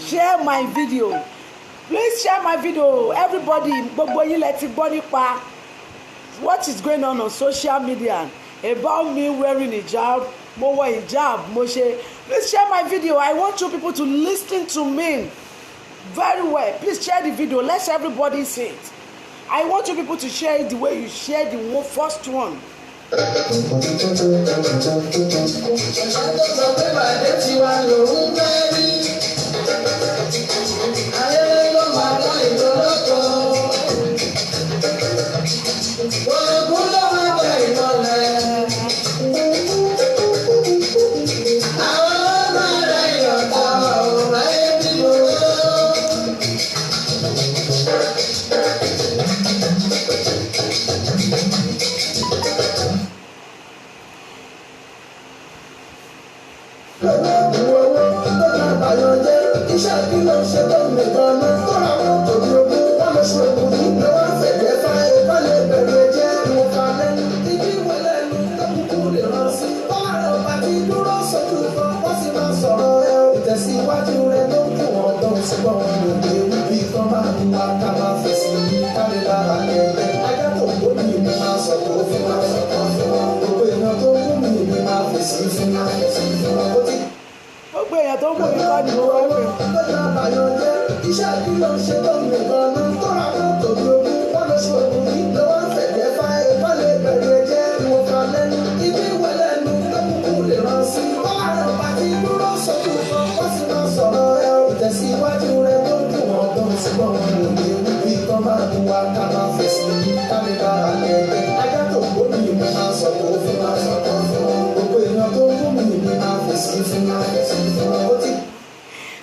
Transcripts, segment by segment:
Share my video. Please share my video. Everybody, gbogbo yín lẹ ti gbọ́ nípa what is going on social media about me wearing hijab, mo wọ hijab, mo ṣe. Please share my video. I want you people to listen to me very well. Please share the video. Let everybody see it. I want you people to share it the way you share the first one.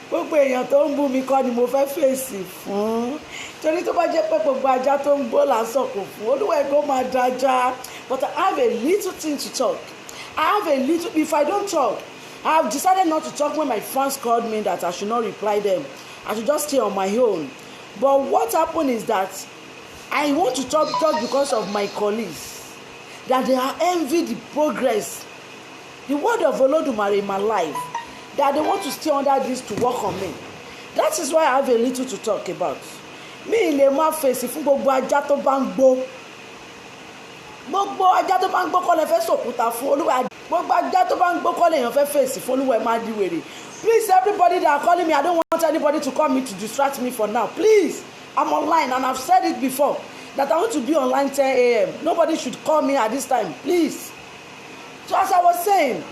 Gbogbo èèyàn tó ń bú mi kọ́ ni mo fẹ́ fèsì fún, torí tó bá jẹ́ pé gbogbo ajá tó ń gbó là ń sọ̀kò fún Olúwa kó máa dájá. But I have a little thing to talk. If I don't talk, I have decided not to talk when my fans called me that I should not reply them. I should just stay on my own. But what happened is that I want to talk because of my colleagues, that they are envy the progress, the word of Olódùmarè in my life, that they want to stay under this to work on me. That is why I have a little to talk about. Mi lè máa fèsì fún gbogbo ajá tó bá ń gbó. Gbogbo ajá tó bá ń gbó kọ́ lè fẹ́ sòkúta fún Olúwa. Gbogbo ajá tó bá ń gbó kọ́ lèèyàn fẹ́ fèsì fún Olúwa máa di wèrè. Please, everybody that are calling me, I don't want anybody to call me to distract me for now. Please, I'm online and I've said it before that I want to be online 10 a.m. Nobody should call me at this time, please. So as I was saying,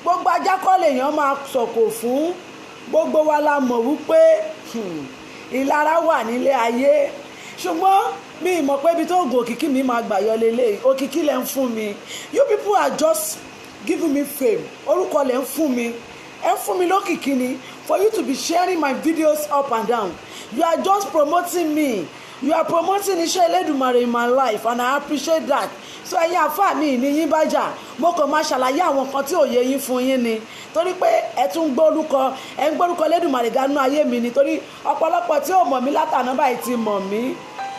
gbogbo ajá kọ́ lèèyàn máa sọ̀kò fún. Gbogbo wa la mọ̀ wípé ìlara wà nílé ayé. Ṣùgbọ́n mi mọ̀ pé ibi tó ògùn òkìkí mi máa gbà yọ lélẹ̀. Òkìkí lẹ ń fún mi. You people are just giving me fame. Orúkọ lẹ ń fún mi. Ẹ fún mi lókìkí ni for you to be sharing my videos up and down. You are just promoting me. You are promoting iṣẹ́ Elédùmarè in my life and I appreciate that. So ẹ̀yin àfáà mi ní yín bá jà, mo kàn máa ṣàlàyé àwọn kan tí ò yé yín fún yín ni. Torí pé ẹ tún gbórúkọ Elédùmarè gánú ayé mi ni. Torí ọ̀pọ̀lọpọ̀ tí ò mọ̀ mí látàná báyìí ti mọ̀ mí.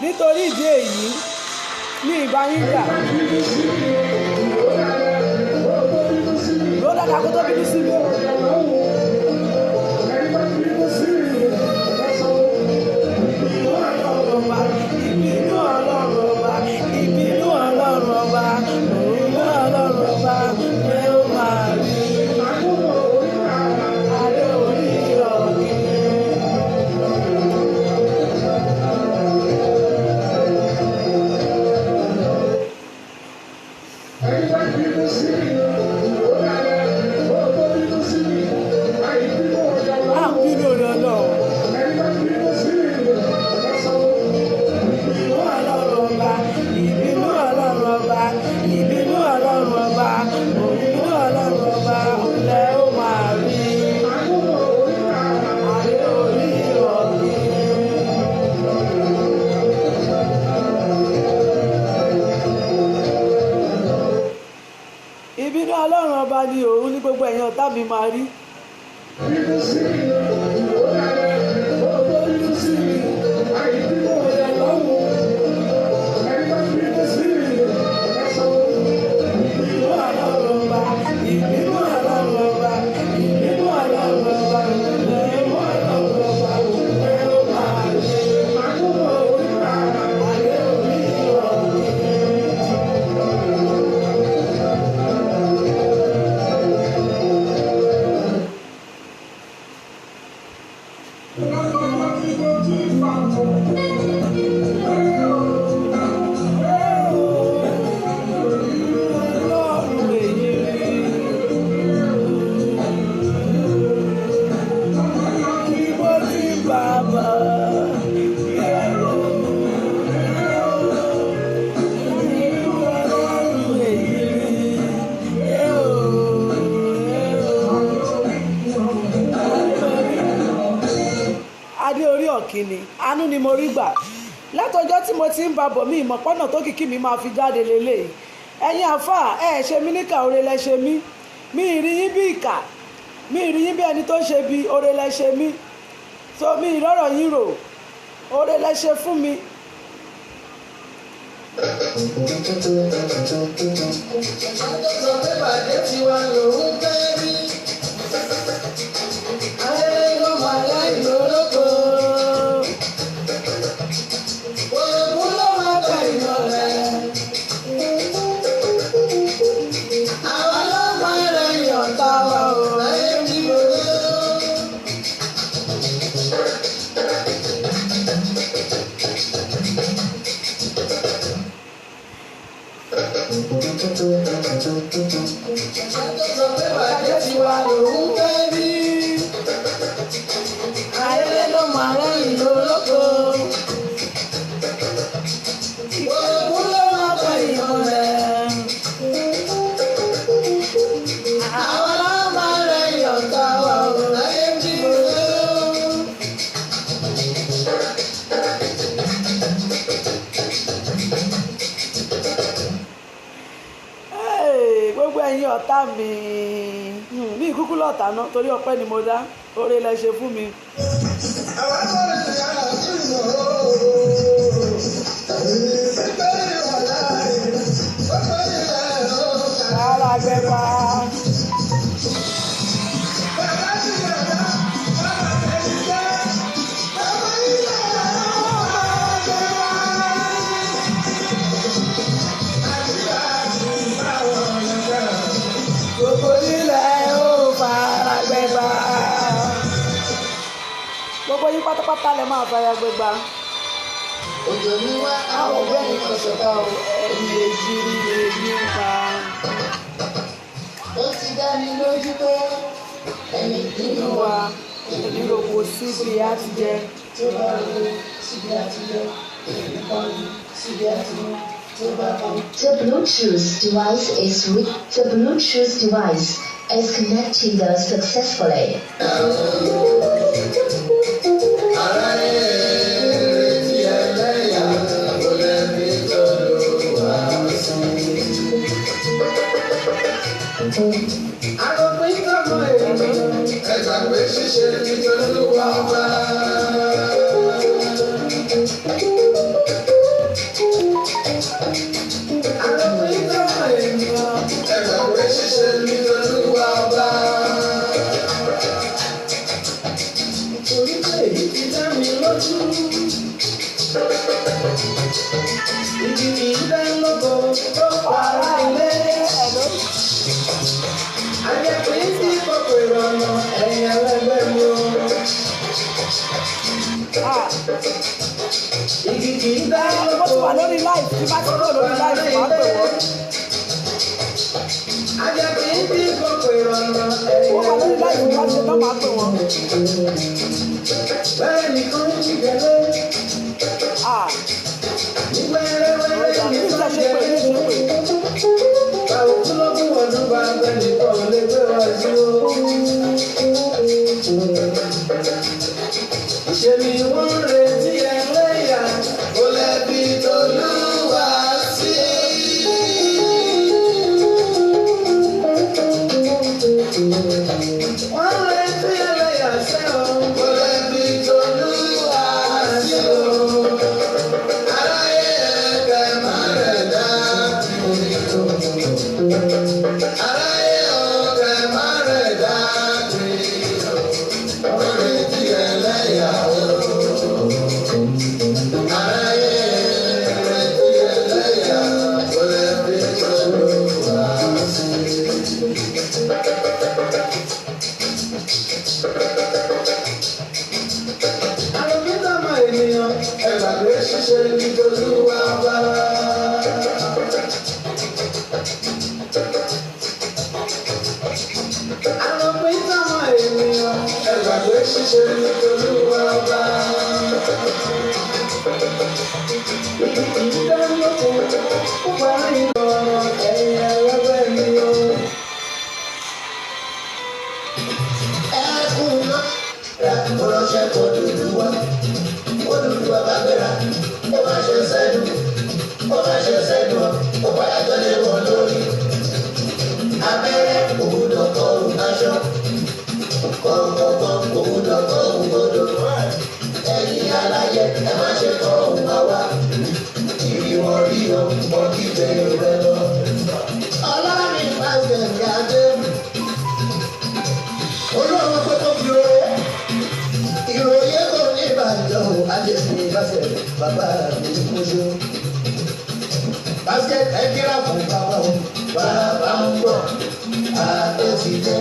Nítorí ìdí èyí ní ìbá yín jà. Ló dáadáa kó tó bínú sí mi. Ọlọ́run ọba ni òun ní gbogbo ẹ̀yin ọ̀tá mi máa rí. Kìíní àánú ni mo rí gbà látọjọ́ tí mo ti ń ba bọ̀ mí ìmọ̀pọ́nà tó kìkì mi máa fi jáde lélẹ̀. Ẹ̀yin àfáà ẹ ṣe mí níkà oore lẹ ṣe mí, mi ì rí yín bí ìkà, mi ì rí yín bí ẹni tó ṣe bí oore lẹ ṣe mí, so mi ì rọ́rọ̀ yín rò, oore lẹ ṣe fún mi. Ọ̀tá mi ní ìkúkú lọ́tà náà torí ọpẹ́ ni mo dá, oore lẹ ṣe fún mi. Ara gbẹ̀gbà. Gbogbo yín pátápátá lè máa fara gbégbá. Òjò ní wá àwọn ọ̀gbẹ́ ní kọ̀ṣọ̀ká o, ẹ̀yìn èjì ní èyí ń pa. Ó ti dá mi lójú pé ẹni nínú wa èmi rò kò síbi àtijẹ́. Tó bá ro síbi àtijẹ́, èmi kan ní síbi àtijẹ́. The Bluetooth device is connected successfully. Àròpin tọmọ ènìyàn. Ẹgbà pé ṣíṣe nítorí Olúwa ọba. Àròpin tọmọ ènìyàn. Ẹgbà pé ṣíṣe nítorí Olúwa ọba. Nítorí pé èyí ti dá mi lójú. Ìdí mi ń dá lọ́kọ̀ tó para ilé. Àjẹpín sí kòkò ìrọ̀nà ẹ̀yìn ẹlẹ́gbẹ́ mi o. Igi kì í dá lọ́kọ̀. Mo ti wà lórí live, tí bá ti kúrò lórí live, máa pè wọ́n. Àjẹpín sí kòkò ìrọ̀nà Mo wà lórí live, tí bá ti tán, máa pè wọ́n. bẹ́ẹ̀ nìkan ń jìgẹ̀lẹ́. Ní wẹ́rẹ́wẹ́rẹ́ ní sọ́jẹ́. Báwo kú lọ́gùn ọdún bá gbẹ nìkan ò lè gbé wá sí o. Ṣé ni wọ́n ń retí ẹlẹ́yà kó lẹ́bi t'Olúwa sí? Wọ́n ń retí ẹlẹ́yà sẹ́ o kó lẹ́bi t'Olúwa sí o. Aráyé ẹ̀kẹ́ má rẹ̀ dá ìrìnàjò. Aráyé ọ̀kẹ́ má rẹ̀ dá ìrìnàjò. Wọ́n retí ẹlẹ́yà o. Aráyé retí ẹlẹ́yà kó lẹ́bi t'Olúwa sí. Àròpin tọmọ ènìyàn. Ẹgbà pé ṣíṣe nítorí Olúwa ọba. Àròpin tọmọ ènìyàn. Ẹgbà pé ṣíṣe nítorí Olúwa ọba. Ìdí dá lóko ó parí ìrọ̀rùn ẹ̀yìn ẹlẹ́gbẹ́ mi o. Ẹkún náà ó ránṣẹ́ kó dúdú wá. Olùdúwà bá gbéra, ó máa ṣe sẹ́nu, ó máa ṣe sẹ́nu, ó padà tó lé wọn lórí. Abẹ́rẹ́ òun dọ̀kọ̀ òun aṣọ, kọ̀ọ̀kọ̀ọ̀kan òun dọ̀kọ̀ òun gbọdọ̀. Ẹ̀yin aláyẹ ẹ má ṣe kọ̀ òun bá wá. Ìrìwọ̀n rí o, wọ́n kí bẹ̀rẹ̀ rẹ lọ. Ọlọ́run bá gbẹ̀ngà dé. Olóòwò pé kó fi oore. Ìròyìn kò ní ìbàdàn o, Adéṣin Báṣẹ̀ bàbá mi kú ṣó. Basket ẹgbẹ́ra fún bàbá o, bàbá ń bọ̀, àdé ti dé.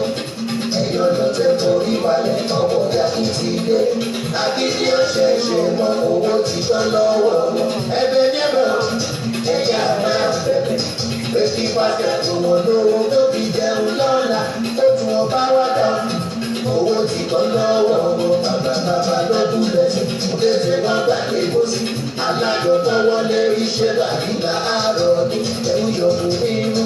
Ẹ̀yọ́ ló tẹ forí wálẹ̀, ọkọ̀ yàtí ti dé. Akíndí ó ṣe é ṣe mọ́ owó ti tán lọ́wọ́ wọn. Ẹgbẹ́ níbẹ̀ o, ẹ̀yà máa bẹ̀rẹ̀. Pé kí basket tó wọn lówó tó fi jẹun lọ́la, ó tún wọn bá wá dá. Owó ti tán lọ́wọ́ wọn, bàbá lọ́dún lẹ́sìn. Tètè wọ́n gbàgbé bó sí. Alájọ tó wọlé iṣẹ́ bàbílà àárọ̀ ní. Ẹ̀rù yọ̀bù nínú,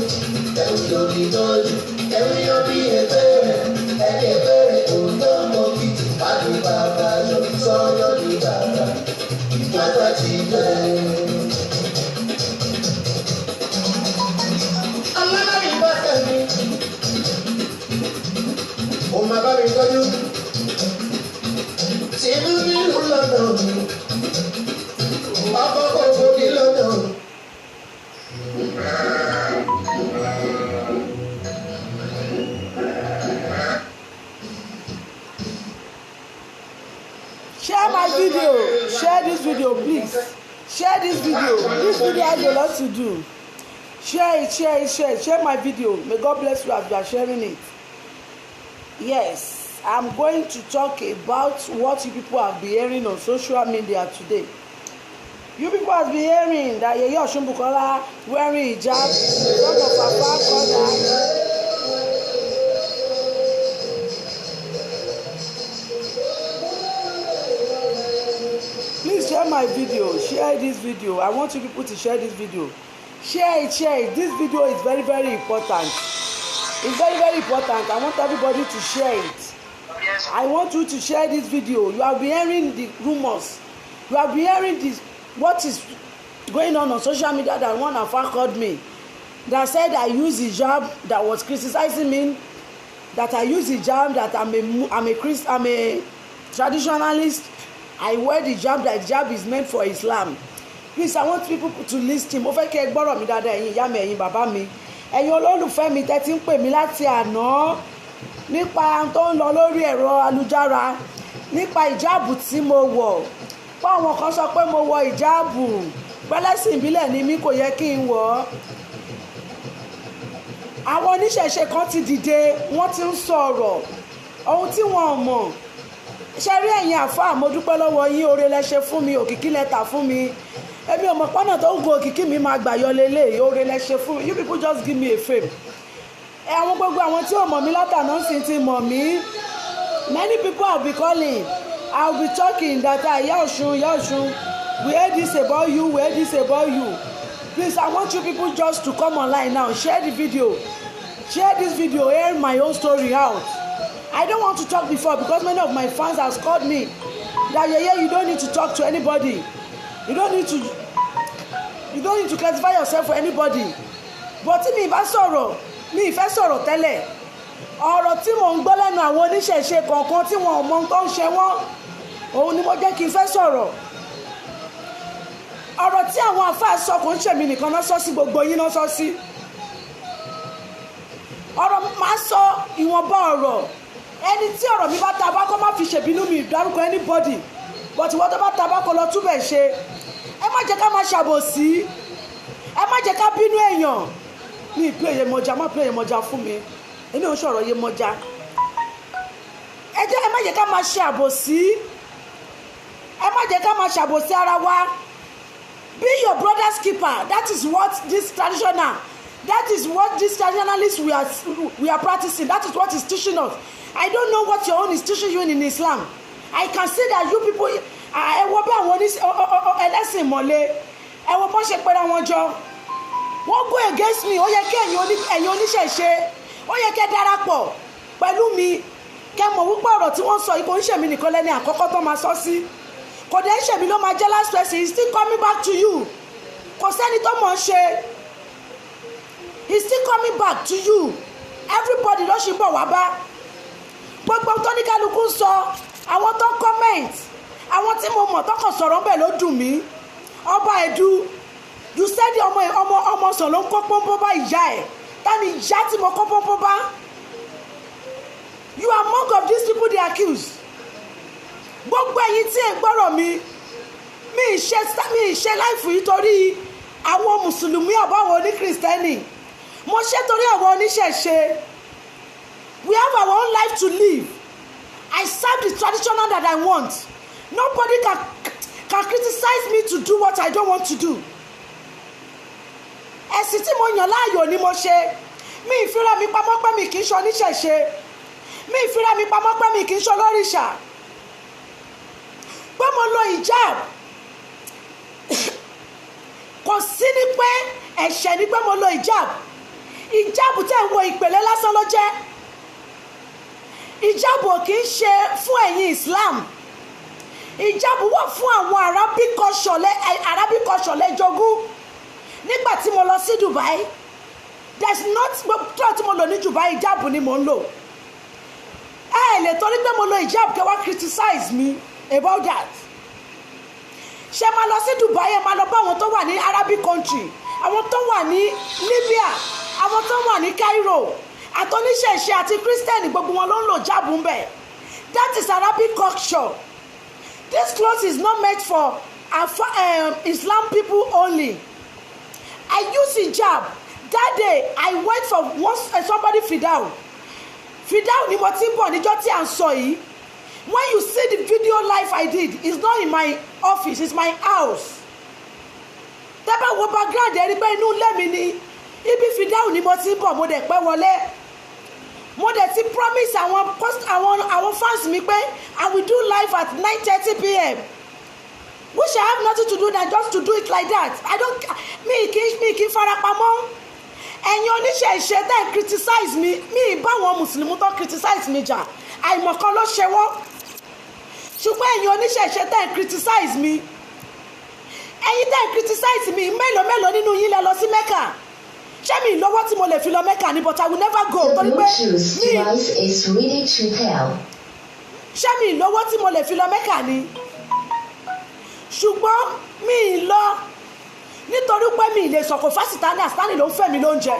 ẹ̀rù yọ̀bì lọ́jú. Ẹ̀rù yọ̀bì ẹ̀bẹ̀rẹ̀, ẹ̀bẹ̀rẹ̀ òun tó mọ kí. Àdùn bàbá yọ sọ́yọ́ ní bàbá. Bàbá ti bẹ̀rẹ̀. Alábàbí bá tẹ̀lé. Ó máa bá mi tọ́jú. Tìlú nílùú London. Ọkọ̀ kòkó ní London. Share my video. Share this video, please. Share this video. This video has a lot to do. Share it, share it, share it. Share my video. May God bless you as you are sharing it. Yes, I'm going to talk about what you people have been hearing on social media today. You people have been hearing that Yeye Osunbukola wearing hijab in front of Papa Koda. Please share my video. Share this video. I want you people to share this video. Share it, share it. This video is very, very important. It's very, very important. I want everybody to share it. I want you to share this video. You have been hearing the rumors. You have been hearing this, what is going on social media that one of us called me. that said I use hijab, that was criticizing me, that I use hijab, that I'm a traditionalist. I wear the hijab, that hijab is meant for Islam. Please, I want people to listen. Mo fẹ́ kẹ́ gbọ́rọ̀ mi dáadáa, ẹ̀yin ìyá mi, ẹ̀yin bàbá mi, ẹ̀yin olólùfẹ́ mi tẹ́ ti ń pè mí láti àná nípa tó ń lọ lórí ẹ̀rọ ayélujára nípa ìjáàbù tí mo wọ̀. Pé àwọn kan sọ pé mo wọ ìjáàbù pẹ́lẹ́sìn ìbílẹ̀ ni mí kò yẹ kí n wọ̀. Àwọn oníṣẹ̀ṣe kan ti dìde, wọ́n ti ń sọ̀rọ̀ ohun tí wọ́n mọ̀. Ṣé rí ẹ̀yin àfáà, mo dúpẹ́ lọ́wọ́ yín, oore lẹ ṣe fún mi, òkìkí lẹ tà fún mi. Èmi ò mọ̀ pọ́nà tó ń gun òkìkí mi máa gbà yọ lélẹ̀, oore lẹ ṣe fún mi. You people just give me a fame. Àwọn gbogbo àwọn tí ò mọ̀ mí látàná sì ti mọ̀ mí. Many people have been calling. I will be talking that Ìyá Ọ̀ṣun, we heard this about you, we heard this about you. Please, I want you people just to come online now, share the video. Share this video, hear my own story out. I don't want to talk before because many of my fans have called me that you don't need to talk to anybody. You don't need to classify yourself for anybody. But tí mi bá sọ̀rọ̀, mi ìfẹ́ sọ̀rọ̀ tẹ́lẹ̀. Ọ̀rọ̀ tí mò ń gbọ́ lẹ́nu àwọn oníṣẹ̀ṣe kọ̀ọ̀kan tí wọn ò mọ tó ń ṣe wọ́n, òun ni mo jẹ́ kí n fẹ́ sọ̀rọ̀. Ọ̀rọ̀ tí àwọn àfáà sọ kò ń ṣèmi nìkan náà sọ sí, gbogbo yín náà sọ sí. Ọ̀rọ̀ máa sọ ìwọ̀nba ọ̀rọ̀. Ẹni tí ọ̀rọ̀ mi bá ta bá kọ́ má fi ṣèbínú mi dárúkọ anybody. But ìwọ́n tó bá ta bá kọ́ lọ túbẹ̀ ṣe. Ẹ má jẹ́ ká máa ṣàbòsí. Ẹ má jẹ́ ká bínú èèyàn. Mi play Yemọja, má play Yemọja fún mi. Èmi ò sọ̀rọ̀ Yemọja. Ẹ má jẹ́ ká máa ṣe àbòsí. Ẹ má jẹ́ ká máa ṣàbòsí ara wa. Be your brother's keeper. That is what this traditionalists we are practicing. That is what is teaching us. I don't know what your own is teaching you in Islam. I can see that you people ẹ wo bí àwọn ẹlẹ́sìn ìmọ̀le ẹ wo bọ́n ṣe pẹ́ra wọn jọ. Wọ́n go against me. Ó yẹ kí ẹ̀yin oníṣẹ̀ṣe, ó yẹ kẹ́ darapọ̀ pẹ̀lú mi. Kẹ́ mọ̀ wípé ọ̀rọ̀ tí wọ́n sọ yìí kò ń ṣèmi nìkan lẹ́ni àkọ́kọ́ tó máa sọ sí. Kò dẹ̀ ń ṣèmi ló máa jẹ́ last person. He's still coming back to you. Kò sẹ́ni tó mọ̀ ń ṣe. He's still coming back to you. Everybody ló ṣì ń bọ̀ wá bá. Gbogbo tó ní kálukú ń sọ, àwọn tó comment, àwọn tí mo mọ̀ tó kàn sọ̀rọ̀ bẹ́ẹ̀ ló dùn mí. Ọba Ẹ̀dú, you said ọmọ sàn ló ń kó pọ́npọ́n bá ìyá ẹ̀. Tani ìyá tí mo kó pọ́npọ́n bá? You are among of these people they accuse. Gbogbo ẹ̀yin tí ẹ gbọ́rọ̀ mi, mi ìṣe láìfù yìí torí àwọn mùsùlùmí àbáwọn oníkìrìsìtẹ́nì. Mo ṣe torí àwọn oníṣẹ̀ṣe. We have our own life to live. I serve the traditional that I want. Nobody can criticize me to do what I don't want to do. Ẹ̀sìn tí mo yàn láàyò ni mo ṣe. Mi ìfira mi pamọ́ pé mi kì í ṣe oníṣẹ̀ṣe. Mi ìfira mi pamọ́ pé mi kì í ṣe olórìṣà. Pé mo lo hijab. Kò sí ní pé ẹ̀ṣẹ̀ ni pé mo lo hijab. Hijab tẹ̀ ń wo ìpèlè lásán ló jẹ́. Hijab kì í ṣe fún ẹ̀yin Islam. Hijab wà fún àwọn Arabic culture lẹ́jọ́gún. Nígbà tí mo lọ sí Dubai, there's not tó tí mo lò ní Dubai, hijab ni mo ń lò. Ẹ lè torí pé mo lo hijab kẹ́ wá criticize me about that. Ṣé máa lọ sí Dubai, ẹ máa lọ bá àwọn tó wà ní Arabic country, àwọn tó wà ní Libya, àwọn tó wà ní Cairo, àtọ́níṣẹ̀ṣe àti Christian gbogbo wọn ló ń lò hijab ń bẹ̀. That is Arabic culture. This cloth is not made for Islam people only. I use hijab. That day I went for somebody Fidao ni mo ti ń bọ̀ níjọ́ tí à ń sọ yìí. When you see the video live I did, it's not in my office, it's my house. Tẹ́bá wo background ẹ̀rí pé inú ilé mi ni. Ibi Fidao ni mo ti ń bọ̀, mo dẹ̀ pẹ́ wọlé. Mo dẹ̀ ti promise àwọn fans mi pé I will do live at 9:30 p.m. Which I have nothing to do than just to do it like that. Mi kì í farapamọ́. Ẹ̀yin oníṣẹ̀ṣe tẹ́ criticize me, mi bá wọn mùsùlùmí tó criticize me jà. Àìmọ̀kan ló ṣe wọ́n. Ṣùgbọ́n ẹ̀yin oníṣẹ̀ṣe tẹ́ criticize me. Ẹ̀yin tẹ́ criticize me, mélòó nínú yín lẹ lọ sí Mecca. ṣé mi lọ́wọ́ tí mo lè fi lọ Mẹ́kà ni but I will never go The torí pé Bluetooth mi device is ready to pair. ṣé mi lọ́wọ́ tí mo lè fi lọ Mẹ́kà ni ṣùgbọ́n mi lọ nítorí pé mi lè sọ̀kò fásitì àsítánì ló ń fẹ́ mi lóúnjẹ.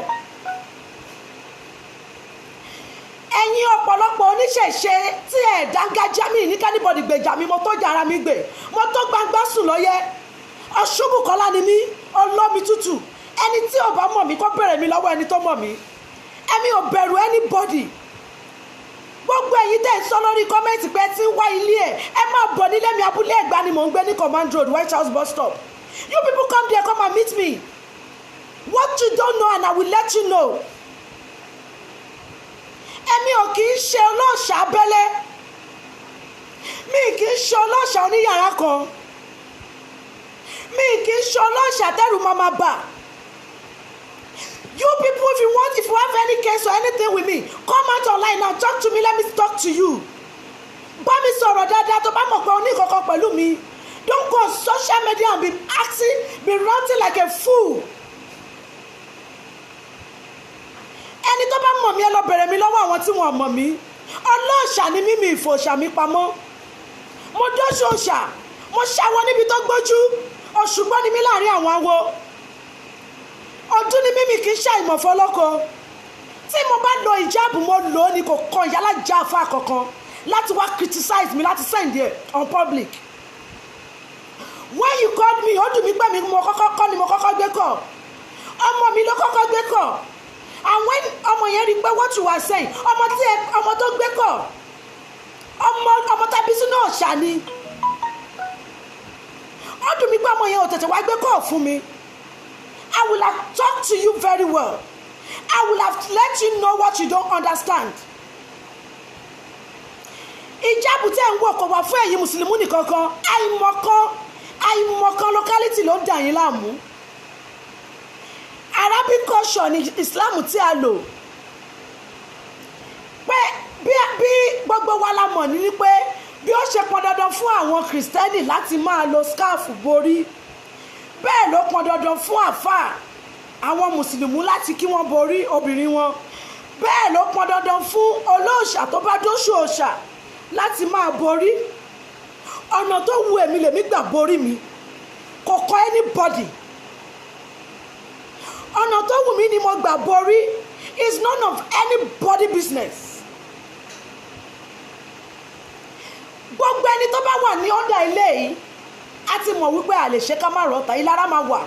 ẹ̀yin ọ̀pọ̀lọpọ̀ oníṣẹ̀ṣe tí ẹ̀ dángájá mi ní kẹ́nìbọ̀dì gbèjà mi mo tó jara mi gbè mo tó gbangba sùn lọ́yẹ́ Ọ̀ṣùbùkọ́lá ni mí olómi tútù ẹni tí ò bá mọ̀ mí kó bẹ̀rẹ̀ mi lọ́wọ́ ẹni tó mọ̀ mí ẹ̀mi ò bẹ̀rù anybody. gbogbo ẹ̀yin tẹ́ ń sọ lórí kọ́mẹ́ǹtì pé tí ń wá ilé ẹ máa bọ̀ nílé mi abúlé Ẹ̀gbá ni mò ń gbé ní Command Road White House bus stop. You people come there, come and meet me. What you don't know and I will let you know. Èmi ò kì í ṣe ọlọ́ṣà abẹ́lé. Mi kì í ṣe ọlọ́ṣà oníyàrá kan. Mi kì í ṣe ọlọ́ṣà tẹ́rù máa bà. You people, if you have any case or anything with me, come out online now, talk to me, let me talk to you. Bá mi sọ̀rọ̀ dáadáa tó bá mọ̀ pé o ní kankan pẹ̀lú mi. Don't go on social media and be acting, be ranting like a fool. Ẹni tó bá mọ̀ mí ẹ lọ bẹ̀rẹ̀ mi lọ́wọ́ àwọn tí wọ́n mọ̀ mí. Ọlọ́ọ̀ṣà ni mímì ìfòṣà mi pamọ́. Mo dọ́ṣọ̀ọ̀ṣà, mo ṣàwọ níbi tó gbójú. Òṣùgbọ́n ni mí láàrin àwọn awo. Ọdún ni mímì kì í ṣàìmọ̀ fọlọ́kọ. Tí mo bá lo ìjáàbù mo lò ó ni kò kan ìyálà já afá kankan láti wá criticize mi láti send it on public. When you called me ó dùn mí pé mi mo kọ́kọ́ kọ́ ni mo kọ́kọ́ gbé kọ̀ ọmọ mi ló kọ́kọ́ gbé kọ̀ and when ọmọ yẹn rí pé what you were saying ọmọ tó gbé kọ̀ ọmọ tàbí sínú ọ̀ṣà ni ó dùn mí pé ọmọ yẹn ò tètè wá gbé kọ̀ fún mi. I will have talked to you very well. I will have let you know what you don't understand. Ìjáàbù tẹ́ ń wọ̀ kò wá fún ẹ̀yin mùsùlùmí nìkan kan àìmọ̀kan locality ló ń dà yín láàmú. Arabic culture ni Islam tí a lò pé bí gbogbo wa la mọ̀ ní pé bí ó ṣe pọn dandan fún àwọn kìrìsìtẹ́nì láti máa lo scarf borí bẹ́ẹ̀ ló pọn dandan fún àfáà àwọn mùsùlùmí láti kí wọ́n borí obìnrin wọn bẹ́ẹ̀ ló pọn dandan fún olóòṣà tó bá dóṣù òòṣà láti máa borí. Ọ̀nà tó wu èmi lèmi gbà borí mi kò kọ́ anybody. Ọ̀nà tó wù mí ni mo gbà borí is none of anybody business. Gbogbo ẹni tó bá wà ní ọ̀dà ilé yìí a ti mọ̀ wípé a lè ṣe ká má rọ̀ta ìlara máa wà.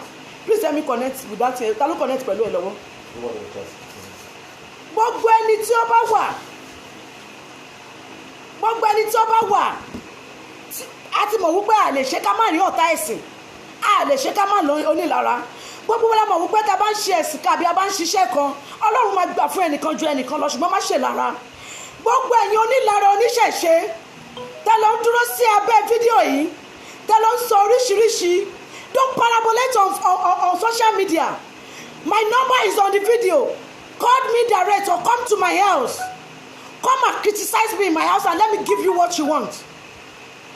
Please let me connect with that. Ta ló connect pẹ̀lú ẹ lọ́wọ́? Gbogbo ẹni tí ó bá wà a ti mọ̀ wípé a lè ṣe ká má rí ọ̀tá ẹ̀sìn, a lè ṣe ká má lọ onílara. Gbogbo wọn la mọ̀ wípé tá a bá ń ṣe ẹ̀sìn ká bí a bá ń ṣiṣẹ́ kan Ọlọ́run máa gbà fún ẹnìkan ju ẹnìkan lọ ṣùgbọ́n má ṣe lára. Gbogbo ẹ̀yin onílara oníṣẹ̀ṣe tẹ́ lọ ń dúró sí abẹ́ fídíò yìí tẹ́ lọ ń sọ oríṣiríṣi, don't parabolate on social media. My number is on the video. Call me direct or come to my house. Come and criticize me in my house and let me give you what you want.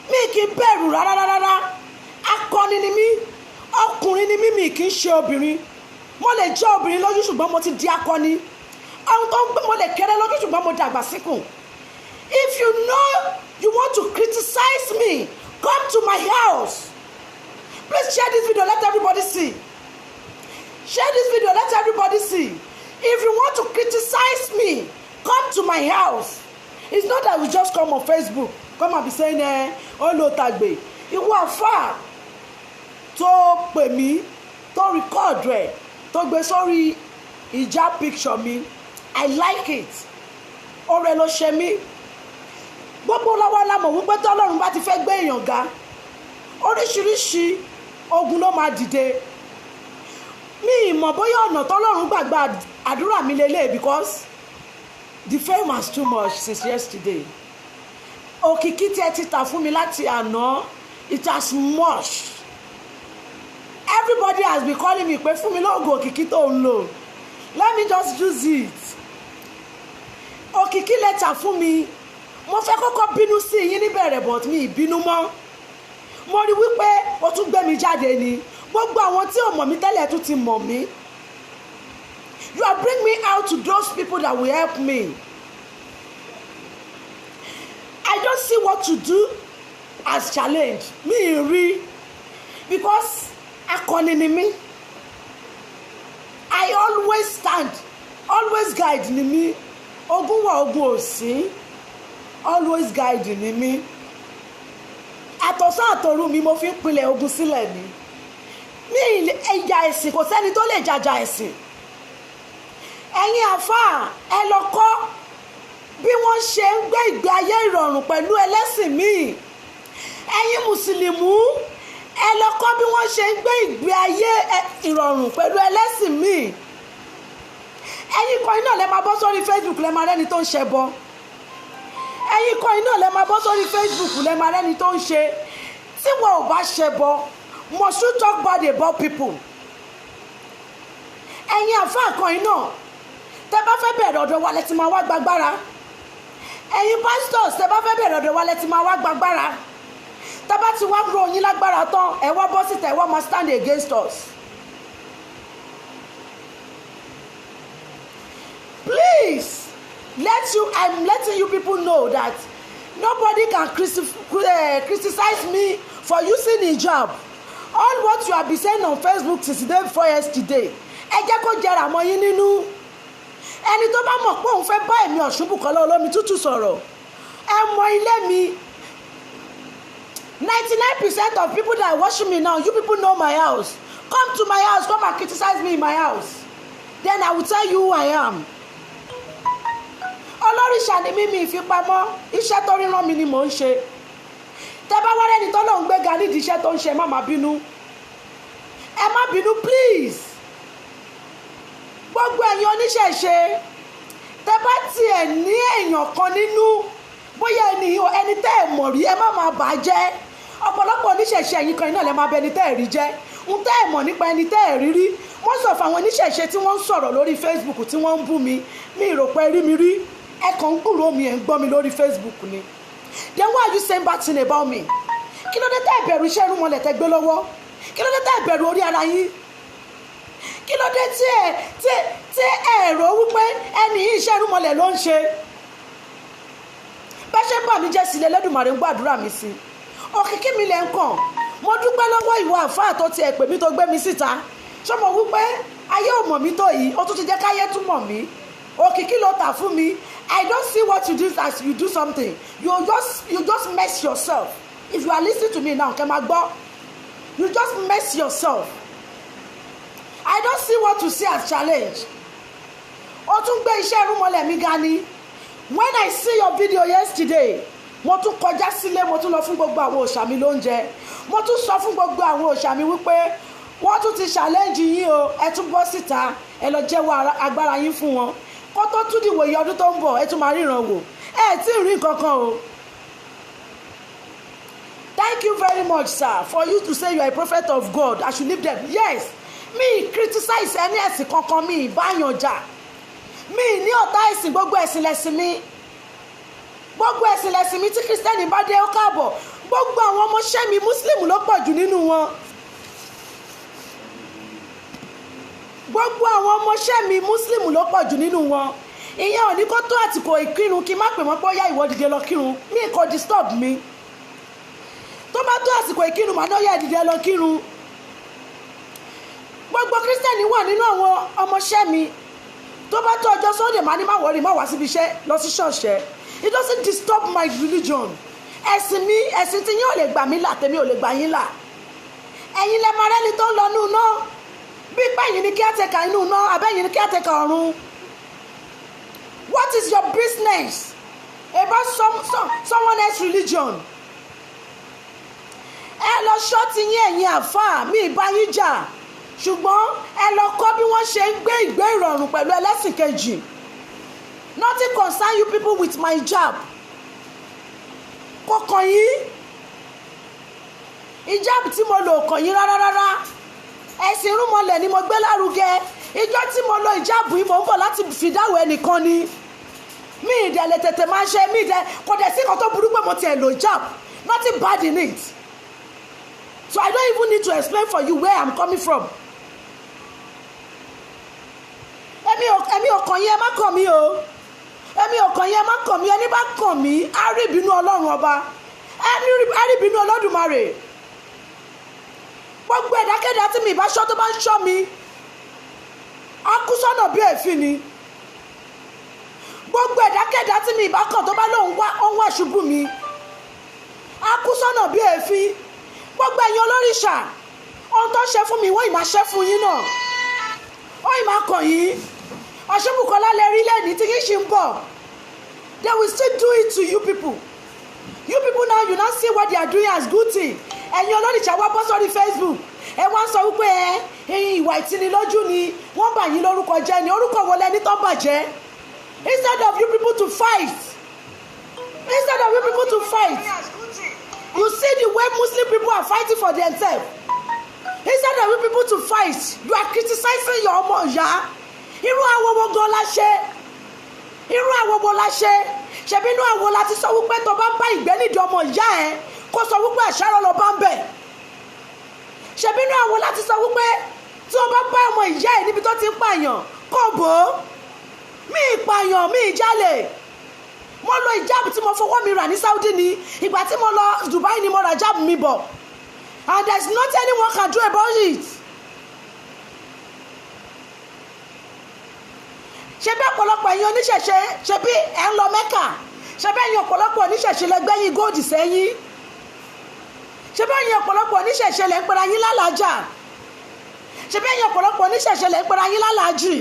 Mi kì í bẹ̀rù rárá. Akọni ni mí, ọkùnrin ni mí, mi kì í ṣe obìnrin. Mo lè jẹ́ obìnrin lójú ṣùgbọ́n mo ti di akọni. Ohun tó ń gbé mo lè kéré lójú ṣùgbọ́n mo dàgbà síkùn. If you know you want to criticize me, come to my house. Please share this video, let everybody see. Share this video, let everybody see. If you want to criticize me, come to my house. It's not that we just come on Facebook, come and be saying, oh no, tagbe. Ìwọ àfáà tó pè mí, tó record rẹ̀, tó gbé sórí ìjà picture mi. I like it. Ọ̀rẹ́ ló ṣe mí. Gbogbo lọ́wọ́ la mọ̀ wípé tọ́lọ́run bá ti fẹ́ gbé èèyàn ga. Oríṣiríṣi ogun ló máa dìde. Mi mọ̀ bóyá ọ̀nà tọ́lọ́run gbàgbà àdúrà mi lélẹ̀ because the fame has too much since yesterday. Òkìkí tí ẹ ti tà fún mi láti àná, it has much. Everybody has been calling me pé fún mi lóògùn òkìkí tó ń lò. Let me just use it. Òkìkí lẹ́tà fún mi. Mo fẹ́ kọ́kọ́ bínú sí yín níbẹ̀rẹ̀ but mi ìbínú mọ́. Mo rí wípé o tún gbé mi jáde ni. Gbogbo àwọn tí ò mọ̀ mí tẹ́lẹ̀ tún ti mọ̀ mí. You are bringing me out to those people that will help me. I don't see what to do as challenge. Me rí, because akọni ni mí. I always stand, always guide ni mí. Ogun wa ogun ò sí. Always guide ni mí. Àtọ̀sán àtòru mi mo fi ń pilẹ̀ ogun sílẹ̀ ni. Ní ìjà ẹ̀sìn kò sẹ́ni tó lè jàjà ẹ̀sìn. Ẹ̀yin àfáà ẹ lọ kọ́ bí wọ́n ṣe ń gbé ìgbé ayé ìrọ̀rùn pẹ̀lú ẹlẹ́sìn míì. Ẹ̀yin mùsùlùmí ẹ lọ kọ́ bí wọ́n ṣe ń gbé ìgbé ayé ìrọ̀rùn pẹ̀lú ẹlẹ́sìn míì. Ẹ̀yin kan iná lẹ máa bọ́ sórí Facebook lẹ máa rẹ́ni tó ń ṣẹbọ. Ẹ̀yin kan iná lẹ máa bọ́ sórí Facebook lẹ máa rẹ́ni tó ń ṣe. Tí wọn ò bá ṣẹbọ, must you talk bad about people? Ẹ̀yin àfáà kan iná tẹ bá fẹ́ bẹ̀rẹ̀ ọ̀dọ̀ wa lẹ ti máa wá gbàgbára. Ẹ̀yin pastors tẹ bá fẹ́ bẹ̀rẹ̀ ọ̀dọ̀ wa lẹ ti máa wá gbàgbára. Tẹ bá ti wá ro yín lágbára tán ẹ wá bọ́ síta ẹ wá máa stand against us. Please, I'm letting you people know that nobody can criticize me for using hijab. All what you have been saying on Facebook since the day before yesterday, ẹ jẹ́ kó jẹrà mọ́ yín nínú. Ẹni tó bá mọ̀ pé òun fẹ́ bá èmi Ọ̀ṣunbùkọ́lá olómi tútù sọ̀rọ̀, ẹ mọ ilé mi. 99% of people that are watching me now, you people know my house. Come to my house, come and criticize me in my house. Then I will tell you who I am. Olóríṣà ni mímí ìfipamọ́, iṣẹ́ tó ríran mi ni mò ń ṣe. Tẹ́ bá wá rẹ́ni tó lóun gbéga nídìí iṣẹ́ tó ń ṣe, má bínú. Ẹ má bínú please. Gbogbo ẹ̀yin oníṣẹ̀ṣe, tẹ́ bá tiẹ̀ ní èèyàn kan nínú, bóyá ẹni tẹ́ ẹ̀ mọ̀ rí ẹ má bà á jẹ́. Ọ̀pọ̀lọpọ̀ oníṣẹ̀ṣe ẹ̀yin kan iná lẹ máa bẹ ẹni tẹ́ ẹ̀ rí jẹ́. N tẹ́ ẹ̀ mọ̀ nípa ẹni tẹ́ ẹ̀ rí rí. Wọ́n sọ fún àwọn oníṣẹ̀ṣe tí wọ́n ń sọ̀rọ̀ lórí Facebook tí wọ́n ń bú mi. Mi rò pé rí mi rí. Ẹ kàn ń gbúròó mi ẹ̀ ń gbọ́ mi lórí Facebook ni. Then why are you saying bad thing about me? Kí ló dé tẹ́ ẹ bẹ̀rù iṣẹ́ irúnmọlẹ̀ tẹ́ gbé lọ́wọ́? Kí ló dé tẹ́ ẹ bẹ̀rù orí ara yín? Kí ló dé tí ẹ rò wípé ẹni yìí iṣẹ́ irúnmọlẹ̀ ló ń ṣe? Bẹ́ ṣe ń bà mí jẹ́ sílẹ̀ Ẹlẹ́dùmarè ń gbàdúrà mi sí. Òkìkí mi lẹ̀ ń kàn. Mo dúpẹ́ lọ́wọ́ ìwọ àfáà tó ti ẹ̀ pè mí tó gbé mi síta. Ṣé mo wípé ayé ò mọ̀ mí tó yìí? Ó tún ti jẹ́ káyé tún mọ̀ mí. Òkìkí ló tà fún mi. I don't see what you do as you do something. You just mess yourself. If you are listening to me now, kẹ́ máa gbọ́. You just mess yourself. I don't see what you see as challenge. Ó tún gbé iṣẹ́ irúnmọlẹ̀ mi ga ni. When I see your video yesterday, mo tún kọjá sílé, mo tún lọ fún gbogbo àwọn òòṣà mi lóúnjẹ. Mo tún sọ fún gbogbo àwọn òòṣà mi wípé wọ́n tún ti challenge yín o, ẹ tún bọ́ síta, ẹ lọ jẹ́wọ́ agbára yín fún wọn. Kó tó tún dìwò iye ọdún tó ń bọ̀, ẹ tún máa ríran wò. Ẹ tí ì rí nǹkan kan o. Thank you very much, sir, for you to say you are a prophet of God. I should leave them. Yes, me criticize ẹni ẹ̀sìn kankan mi ìbáyàn jà. Mi ní ọ̀tá ẹ̀sìn, gbogbo ẹ̀sìn lẹ̀sìn mi. Gbogbo ẹ̀sìn lẹ̀sìn mi tí Kristẹni bá dé ó káàbọ̀. Gbogbo àwọn ọmọọṣẹ́ mi Muslim ló pọ̀ jù nínú wọn. Gbogbo àwọn ọmọọṣẹ́ mi Muslim ló pọ̀ jù nínú wọn. Ìyẹn ò ní kó tó àtìkò ìkírun kí n má pè wọ́n pé ó yá ìwọ dìde lọ kírun. Mi kò disturb mi. Tó bá tó àsìkò ìkírun màá náà yá dìde lọ kírun. Gbogbo Kristẹni wà nínú àwọn ọmọọṣẹ́ mi. Tó bá tó ọjọ́ Sunday màá ní má wọrí má wá síbi iṣẹ́ lọ sí ṣọ́ọ̀ṣẹ́. It doesn't disturb my religion. Ẹ̀sìn mi, ẹ̀sìn tí yín ò lè gbà mí là, tèmi ò lè gbà yín là. Ẹ̀yin lẹ máa rẹ́ni tó ń lọ nínú náà. Bí pẹ́yìn ni caretaker inú náà, àbẹ́yìn ni caretaker ọ̀run. What is your business about someone else's religion? Ẹ lọ ṣọ́ọ̀tì yín ẹ̀yin àfáà, mi ìbá yín jà. Ṣùgbọ́n ẹ lọ kọ́ bí wọ́n ṣe ń gbé ìgbé ìrọ̀rùn pẹ̀lú ẹlẹ́sìn kejì. Nothing concern you people with my hijab. Kò kàn yín. Hijab tí mo lò kàn yín rárá. Ẹ̀sìn irúnmọlẹ̀ ni mo gbé lárugẹ. Ìjọ tí mo lo hijab yìí mo ń bọ̀ láti fìdáwọ̀ ẹnìkan ni. Mi ìdẹ̀lẹ̀ tètè máa ṣe mí ìdẹ̀ kò dẹ̀ sí nǹkan tó burú pé mo tiẹ̀ lo hijab. Nothing bad in it. So I don't even need to explain for you where I'm coming from. Èmi èmi ò kàn yín ẹ má kàn mí o èmi ò kàn yín ẹ má kàn mí ẹni bá kàn mí á rí ìbínú ọlọ́run ọba á rí ìbínú ọlọ́dùmarè gbogbo ẹ̀dákẹ́dá tí mi ìbá ṣọ́ tó bá ń ṣọ́ mi á kú sọ́nà bí èéfín ni gbogbo ẹ̀dákẹ́dá tí mi ìbá kàn tó bá lóun wá ṣubú mi á kú sọ́nà bí èéfín gbogbo ẹ̀yin olóríṣà ohun tó ṣe fún mi wọ́n ì máa ṣe fún yín náà wọ́n ì máa kàn yín Ọ̀ṣunbùkọ́lá lè rí lẹ́ni tí kì í ṣe ń bọ̀ they will still do it to you people now you now see what they are doing as good thing ẹ̀yin olóríṣà wá bọ́ sórí Facebook ẹ wá ń sọ wípé ẹ̀yin ìwà ìtinilójú ni wọ́n bà yín lórúkọ jẹ́ ni orúkọ wo lẹni tó bàjẹ́ instead of you people to fight you see the way Muslim people are fighting for themselves instead of you people to fight you are criticizing your ọmọ ìyá irú àwọn wo gan la ṣe ṣebí inú àwọn la ti sọ wípé tó bá ń bá ìgbẹ́ nídìí ọmọ ìyá ẹ kó sọ wípé àṣàrò lọ bá ń bẹ̀ ṣebí inú àwọn la ti sọ wípé tí wọ́n bá bá ọmọ ìyá ẹ níbi tó ti ń pààyàn kò bò ó mí ìpààyàn mí ìjálè mo lo ìjáàbù tí mo fọwọ́ mi rà ní Saudi ni ìgbà tí mo lọ Dubai ni mo ra jáàbù mi bọ̀ and there is nothing anyone can do about it. ṣe bí ọ̀pọ̀lọpọ̀ ẹ̀yin oníṣẹ̀ṣe ṣe bí ẹ̀ ń lọ Mẹ́kà ṣe bí ẹ̀yin ọ̀pọ̀lọpọ̀ oníṣẹ̀ṣe lẹ́gbẹ́yìn góòdì sẹ́yìn ṣe bí ẹ̀yin ọ̀pọ̀lọpọ̀ oníṣẹ̀ṣe lẹ́ ń pera yín lálàájà ṣe bí ẹ̀yin ọ̀pọ̀lọpọ̀ oníṣẹ̀ṣe lẹ́ ń pera yín lálàájì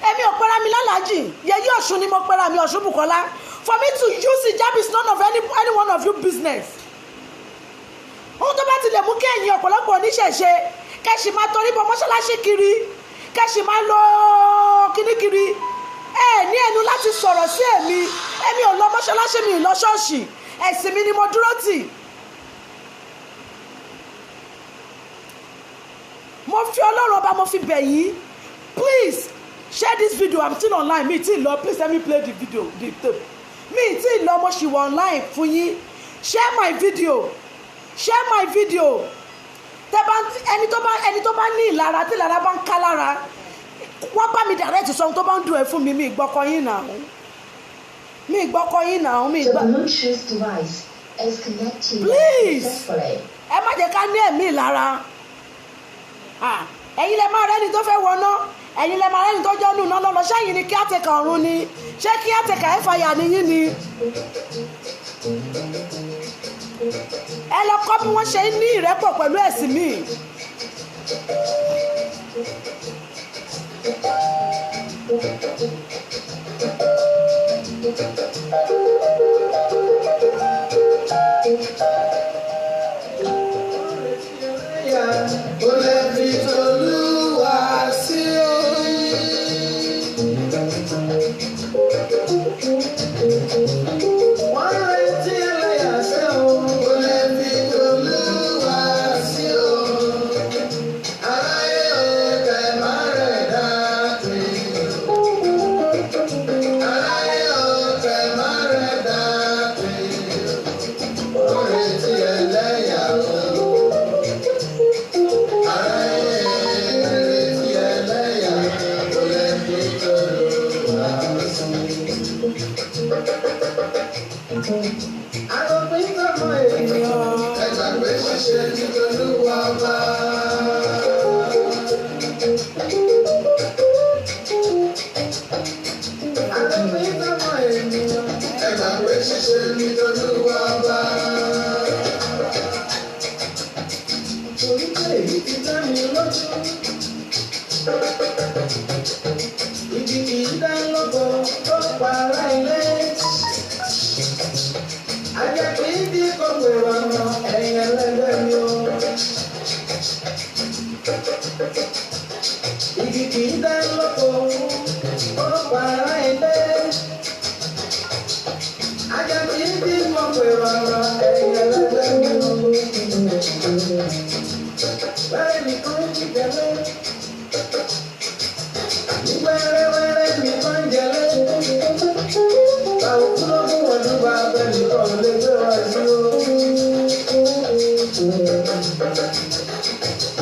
èmi ò pera mi lálàájì yẹyí Ọ̀ṣun ni mo pera mi Ọ̀ṣunbùkọ́lá for me to use hijab is none of any one of you business ohun tó bá ti lè mú kí ẹ̀yin ọ̀pọ̀lọpọ̀ oníṣẹ̀ṣe kẹ́sì máa torí bọ mọ́ṣáláṣí kiri kẹ́sì máa lọ kíníkiri ẹ ní ẹnu láti sọ̀rọ̀ sí èmi ò lọ mọ́ṣáláṣí mi lọ ṣọ́ọ̀ṣì ẹ̀sìn mi ni mo dúró tì mo fi Ọlọ́run ọba mo fi bẹ̀ yín please share this video I'm still online mi tí ì lọ please let me play the video the tape mi tí ì lọ mo ṣì wà online fún yín share my video ẹni tó bá ní ìlara tí ìlara bá ń ká lára wọ́n bá mi direct sọ ohun tó bá ń dùn ẹ̀ fún mi mi ìgbọ́kọ yín náà The Bluetooth device is connected successfully. ẹ má jẹ́ ká ní ẹ̀mí ìlara ẹ̀yin lẹ máa rẹ́ni tó fẹ́ wọná ẹ̀yin lẹ máa rẹ́ni tó jọ́ nù náà lọ́lọ́ ṣẹ́yìn ni kí á tẹ̀ka ọ̀run ni ṣé kí á tẹ̀ka ẹ̀ fàyà nìyí ni ẹ lọ kọ́ bí wọ́n ṣe ń ní ìrẹ́pọ̀ pẹ̀lú ẹ̀sìn mi.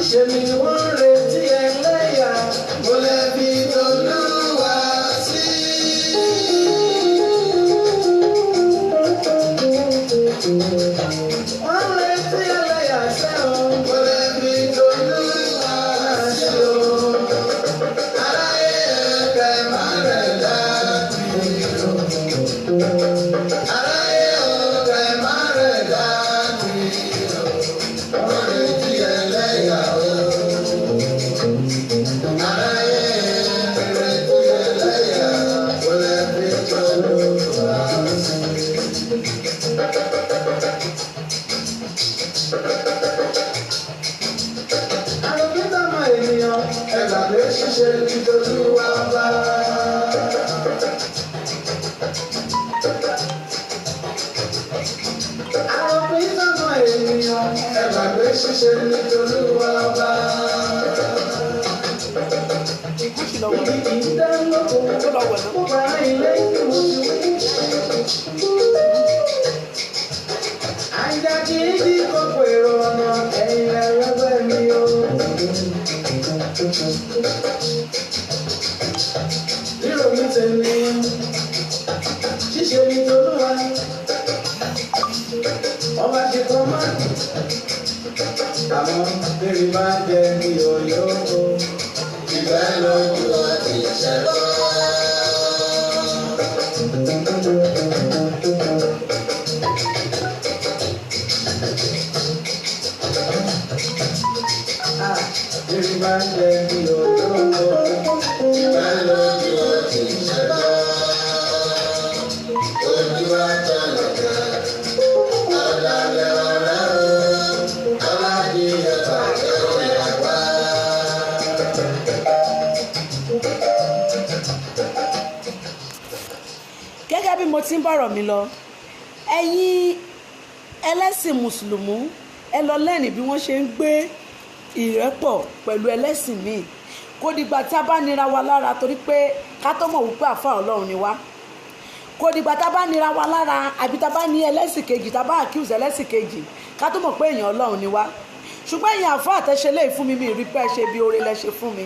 Ṣé mi wọ́n retí ẹlẹ́yà mo lè fi tó ṣíṣe ní tolúwa ọba. Ajá kì í di kókó èrò ọ̀nà ẹ̀yìn ẹ̀rẹ́gbẹ́ mi o. Rírò mi tẹ̀lé ṣíṣe ní tolúwa. Ọba ṣe tán máa àwọn bèrè máa jẹ ní ọ̀yọ́. Ìfẹ́ lójú ọtí ìṣẹ́lọ́. Bèrè máa jẹ ní ọ̀yọ́. Ìfẹ́ lójú ọtí ìṣẹ́lọ́. Ojú ajá lọ́jà. Ọ̀làlẹ̀ ọ̀rẹ́ o. Ọ̀làdìyẹ bàjẹ́ òye àgbà. Gẹ́gẹ́ bí mo ti ń bọ̀rọ̀ mi lọ, ẹ̀yin ẹlẹ́sìn mùsùlùmí ẹ lọ lẹ́rìn bí wọ́n ṣe ń gbé ìrẹ́pọ̀ pẹ̀lú ẹlẹ́sìn míì. Kò dìgbà tí a bá nira wa lára torí pé ká tó mọ̀ wípé àfa Ọlọ́run ni wá. Kò dìgbà tá a bá nira wa lára àbí tá a bá ní ẹlẹ́sìn kejì tá a bá accuse ẹlẹ́sìn kejì ká tó mọ̀ pé èèyàn Ọlọ́run ni wá. Ṣùgbọ́n ẹ̀yin àfa àtẹ̀ṣe lè fún mi rí pé ẹ ṣe bí oore lẹ ṣe fún mi.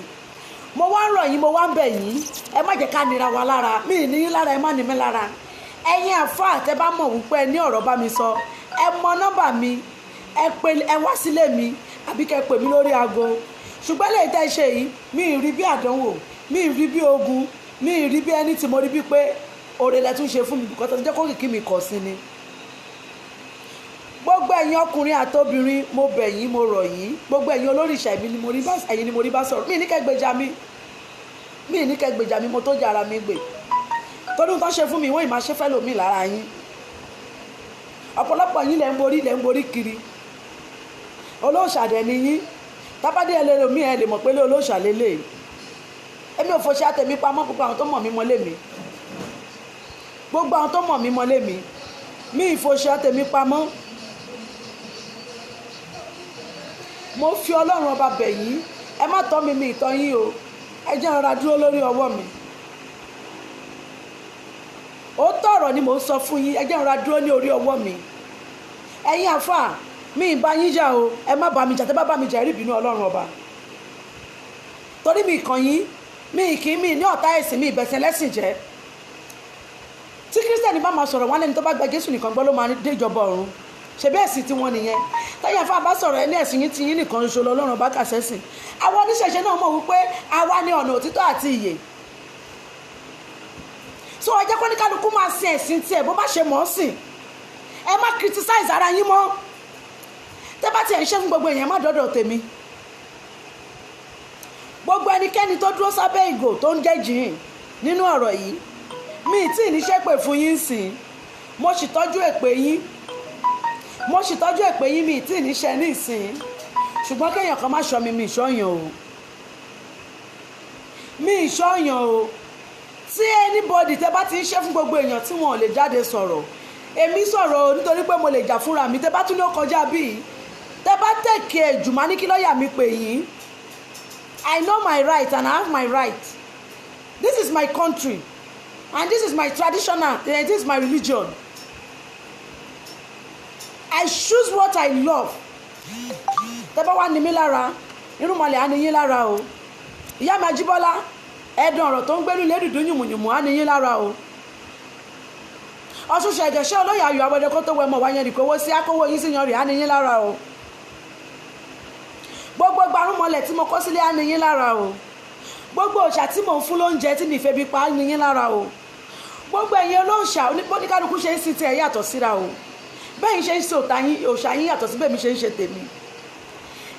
Mo wá ń rọ̀ yín, mo wá ń bẹ̀ yín, ẹ má jẹ́ ká nira wa lára, mi ì ní yín lára, ẹ má ní mi lára. Ẹ̀yin àfa àtẹ bá mọ̀ wípé ẹ ní ọ̀rọ̀ bá mi sọ, ẹ mọ nọ́mbà mi, ẹ wá sílé mi àbí kẹ́ pè mí lórí aago. Ṣùgbọ́n lè tẹ́ ṣe yìí, mi ì rí bí àdánwò, mi ì rí bí ogun, mi ì rí bí ẹni tí mo rí bí pé oore lẹ tún ṣe fún mi bùkọ́ tó jẹ́ kó kìkì mi kọ̀ sí ni. Gbogbo ẹ̀yin ọkùnrin àtobìnrin mo bẹ̀ yín, mo rọ̀ yín, gbogbo ẹ̀yin olórìṣà ẹ̀yin ni mo rí bá sọ̀rọ̀. Mi ní kẹ́ gbèjà mi, mo tó jẹ́ ara mi gbè. Torí nǹkan ṣe fún mi wọ́n ì máa ṣe fẹ́ lòmí lára yín. Ọ̀pọ̀lọpọ̀ yín lẹ̀ ń borí kiri. Olóòṣà dẹ̀ ni yín. Tábádé ẹ lérò mí ẹ lè mọ̀ pé lé olóòṣà lélẹ̀. Èmi ò fòṣe àtẹ̀mí pamọ́ gbogbo àwọn tó mọ̀ mí mọ́lé mi. Gbogbo àwọn tó mọ̀ mí mọ́lé mi. Mi ì fòṣe àtẹ̀mí pamọ́. Mo fi Ọlọ́run ọba bẹ̀ yín, ẹ má tọ́ mi ìtọ́ yín o. Ẹ jẹ́ rọra dúró lórí ọwọ́ mi. Ó tọ̀rọ̀ ni mò ń sọ fún yín, ẹ jẹ́ rọra dúró ní orí ọwọ́ mi. Ẹ̀yin àfà, mi ì bá yín jà o, ẹ má bá mi jà, tẹ́ bá bá mi jà rí ìbínú Ọlọ́run ọba. Torí mi kàn yín, mi ní ọ̀tá ẹ̀sìn, mi ìbẹ̀sẹ̀ lẹ́sìn jẹ́. Tí Kírísítẹ̀nì bá máa sọ̀rọ̀ wọn lẹ́ni tó bá gba Jésù nìkan gbọ́ ló máa dé ìjọba ọ̀run. Ṣe bẹ́ẹ̀ sì tí wọ́n nìyẹn. Tẹ́yìn àfà bá sọ̀rọ̀ ẹni ẹ̀sìn yín ti yín nìkan ṣoṣo lọ́lọ́run ọba kà sẹ́sìn. Àwọn oníṣẹ̀ṣe náà mọ̀ wípé àwa ni ọ̀nà òtítọ́ àti ìyè. So ẹ jẹ́ kó ní kálukú máa sin ẹ̀sìn tiẹ̀ bó bá ṣe mọ̀ ọ́ sìn. Ẹ má criticize ara yín mọ́. Tẹ́ bá tiẹ̀ ń ṣe fún gbogbo èèyàn má dọ́dọ̀ tèmi. Gbogbo ẹnikẹ́ni tó dúró sábẹ́ ìgò tó ń jẹ́ jìn nínú ọ̀rọ̀ yìí, mi ì tí ì ní ṣépè fún yín sìn. Mo sì tọ́jú èpè yín. Mi ì tí ì ní ṣe ní ìsìn. Ṣùgbọ́n kéèyàn kan má ṣọ́ mi, mi ìṣọ́yàn o. Tí anybody tẹ́ bá ti ń ṣe fún gbogbo èèyàn tí wọn ò lè jáde sọ̀rọ̀, èmi sọ̀rọ̀ nítorí pé mo lè jà fúnra mi. Tẹ́ bá tún ní ó kọjá bíi, tẹ́ bá tẹ̀kẹ́ ẹ̀jùmá ní kí lọ́ọ̀yà mi pè yín. I know my right and I have my right. This is my country and this is my traditional, this is my religion. I choose what I love. Tẹ́ bá wá ní mi lára, irú mọ̀lẹ́ á ní yín lára o. Ìyá mi Ajíbọ́lá, ẹ̀dùn ọ̀rọ̀ tó ń gbẹ́lú lédùdú yùmùyùmù á ní yín lára o. Ọ̀ṣun ṣẹ̀gẹ̀ṣẹ́ olóyè Ayọ̀ Abọ́dẹ kó tó wẹ mọ̀ wáyẹn nìkówó sí akówó yín sí yan rè á ní yín lára o. Gbogbo gbarúmọlẹ̀ tí mo kó sílé á ní yín lára o. Gbogbo òòṣà tí mò ń fún lóúnjẹ tí mi fẹ́ bí pa á ní yín lára o. Gbogbo ẹ̀yin olóòṣà oníkálukú ṣe ń sin tiẹ̀ yàtọ̀ síra o. Bẹ́ẹ̀ ṣe ń ṣe òòṣà yín yàtọ̀ sí bẹ́ẹ̀ mi ṣe ń ṣe tèmi.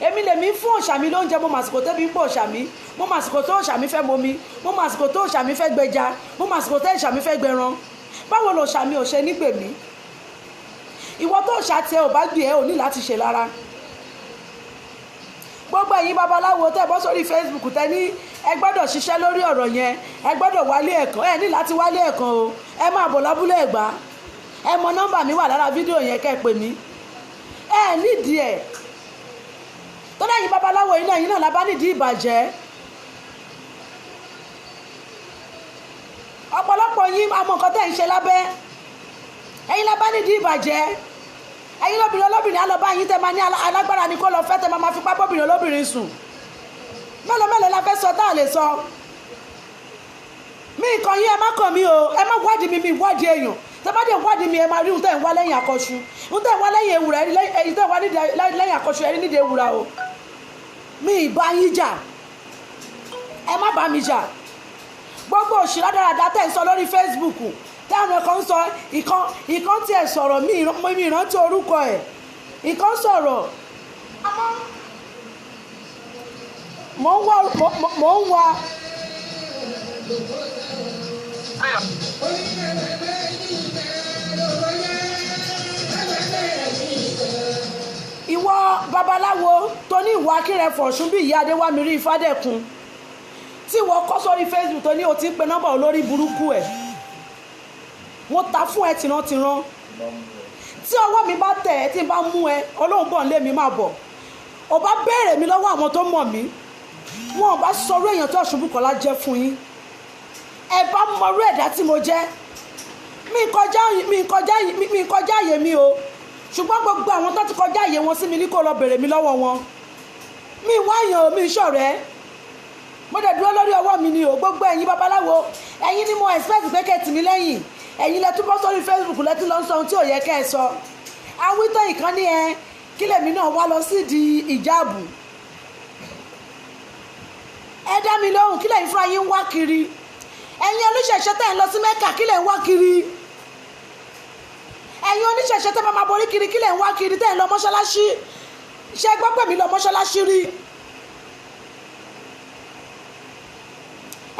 Èmi lèmi fún òòṣà mi lóúnjẹ, mo màsìkò tẹ́bi ń pọ̀ òòṣà mi, mo màsìkò tó òòṣà mi fẹ́ momi, mo màsìkò tó òòṣà mi fẹ́ gbẹja, mo màsìkò tó òòṣà mi fẹ́ gbẹran. Báwo lo òòṣà mi ò ṣe nígbè mí? Ìwọ tó òòṣà tiẹ̀ ò bá gbé ẹ ò ní láti ṣe lára. Gbogbo ẹ̀yin babaláwo tẹ́ bọ́ sórí Facebook tẹ́ ní ẹ gbọ́dọ̀ ṣiṣẹ́ lórí ọ̀rọ̀ yẹn, ẹ gbọ́dọ̀ wálé ẹ̀kan, ẹ ní láti wálé ẹ̀kan o. Ẹ máa bọ̀ lábúlé Ẹ̀gbá. Ẹ mọ nọ́mbà mi wà lára fídíò yẹn kẹ́ pè mí. Ẹ nídìí ẹ̀. tó dáyìn babaláwo iná yìí náà la bá nídìí ìbàjẹ́. ọ̀pọ̀lọpọ̀ yín àmọ́ nǹkan tẹ̀ ń ṣe lábẹ́ ẹ̀yin la bá nídìí ìbàjẹ́. ẹ̀yin lóbìnrin olóbìnrin á lọ bá yín tẹ́ máa ní alágbára ni kó lọ fẹ́ tẹ́ máa fipá bóbìnrin olóbìnrin sùn. mélòó mélòó la fẹ́ sọ tá a lè sọ. mi nǹkan yín ẹ má kàn mí o, ẹ má wádìí mi wádìí èèyàn. tẹ́ bá dé wádìí mi ẹ máa rí ohun tẹ́ ń wá lẹ́yìn àkọ́ṣu, ohun tẹ́ ń wá lẹ́yìn ewúra èyí tẹ́ ń wá lẹ́yìn àkọ́ṣu ẹ̀rí nídìí ewúra o. mi ìbá yín jà, ẹ má bá mi jà. gbogbo òṣìṣẹ́ dáradára tẹ̀ ń sọ lórí Facebook táwọn ẹ̀kọ́ ń sọ ìkan tí ẹ̀ sọ̀rọ̀ mi ìrántí orúkọ ẹ̀ ìkan sọ̀rọ̀ mò ń wá. ìwọ babaláwo tó ní ìwà akínrẹ̀fọ̀ṣún bí ìyá adéwámirí ifádẹ́kun tí wọ́n kọ́ sórí Facebook tó ní o ti ń pe nọ́mbà olórí burúkú ẹ̀ mo ta fún ẹ tìrantìran tí ọwọ́ mi bá tẹ̀ ẹ́ tí n bá mú ẹ Ọlọ́run bọ̀ nílé mi máa bọ̀ ò bá béèrè mi lọ́wọ́ àwọn tó mọ̀ mí wọn ò bá sọ̀rọ̀ èèyàn tí Ọ̀ṣunbùkọ́lá jẹ́ fún yín ẹ bá mọ̀rú ẹ̀dá tí mo jẹ́ mi kọjá àyè mi o ṣùgbọ́n gbogbo àwọn tó ti kọjá àyè wọn sí mi ní kó lọ béèrè mi lọ́wọ́ wọn mi wáyàn o mi ṣọ̀rẹ́ mo dẹ̀ dúró lórí ọwọ́ mi ni o. gbogbo ẹ̀yin babaláwo ẹ̀yin ni mo expect pé kẹ́tì mi lẹ́yìn ẹ̀yin lẹ tún bọ́ sórí Facebook lẹ́tí lọ sọ ohun tí ò yẹ kẹ́ ẹ sọ awítọ́ ìkànnì ẹ kí lèmi náà wá lọ sídìí ìjáàbù ẹ dá mi lóhùn kí lẹ́yìn fúnra yín ń wá kiri ẹ̀yin oníṣẹ̀ṣẹ̀ tẹ̀ ń lọ sí Mẹ́kà kí lẹ̀ ń wá kiri ẹ̀yin oníṣẹ̀ṣẹ̀ tẹ̀ máa borí kiri kí lẹ̀ ń wá kiri tẹ̀ ń lọ mọ́ṣáláṣí ṣé gbọ́ pé mi lọ mọ́ṣáláṣí rí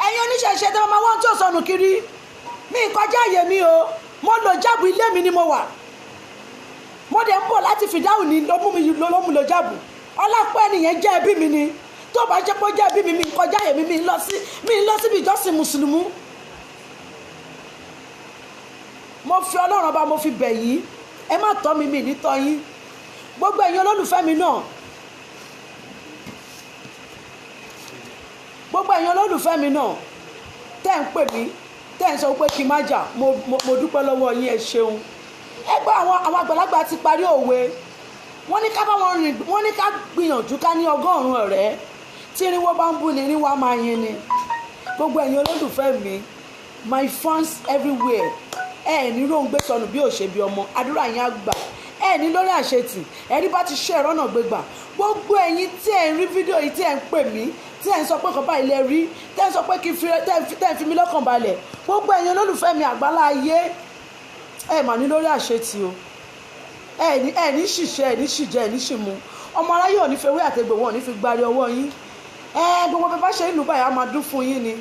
ẹ̀yin oníṣẹ̀ṣẹ̀ tẹ̀ máa wọ́n tí ò sọnù kiri mi kọjá àyè mi o mo lò jáàbù ilé mi ni mo wà mo dẹ̀ ń bọ̀ láti fìdáhùn ní lómú lò jáàbù ọlápẹ́ nìyẹn jẹ́ ẹbí mi ni tó bá jẹ́ pé ó jẹ́ ẹbí mi kọjá àyè mi lọ síbi ìjọsìn mùsùlùmí mo fi Ọlọ́run ọba mo fi bẹ̀ yín ẹ má tọ́ mi ní tọ́ yín gbogbo ẹ̀yin olólùfẹ́ mi náà gbogbo ẹ̀yin olólùfẹ́ mi náà tẹ́ ń pè mí tẹ́ ń sọ pé kí n má jà mo dúpẹ́ lọ́wọ́ yín ẹ ṣeun ẹ gbọ́ àwọn àgbàlagbà ti parí òwe wọ́n ní ká bá wọn rìn wọ́n ní ká gbìyànjú ká ní 100 ọ̀rẹ́ tí irinwó bá ń bú ni irinwó á máa yin ni gbogbo ẹ̀yin olólùfẹ́ mi my fans everywhere ẹ ní róńgbé sọnù bí òṣèbí ọmọ àdúrà yín á gbà ẹ ní lórí àṣetì ẹni bá ti ṣe ẹ̀rọ náà gbégbà gbogbo ẹ̀yin tí ẹ̀ ń rí fídíò yìí tí ẹ̀ ń pè mí tí ẹ̀ ń sọ pé kàn báyìí lẹ rí tẹ́ ń sọ pé tẹ́ ń fi mí lọ́kàn balẹ̀ gbogbo ẹ̀yin olólùfẹ́ mi àgbálá ayé ẹ mà ní lórí àṣetì o ẹ ní ṣìṣe ẹ ní ṣìjẹ ẹ ní ṣìmu ọmọ aráyé ò ní fi ewé àtẹgbò wọn ò ní fi gbárí ọwọ́ yín gbogbo bẹ bá ṣe ìlú báyìí á máa dún fún yín ni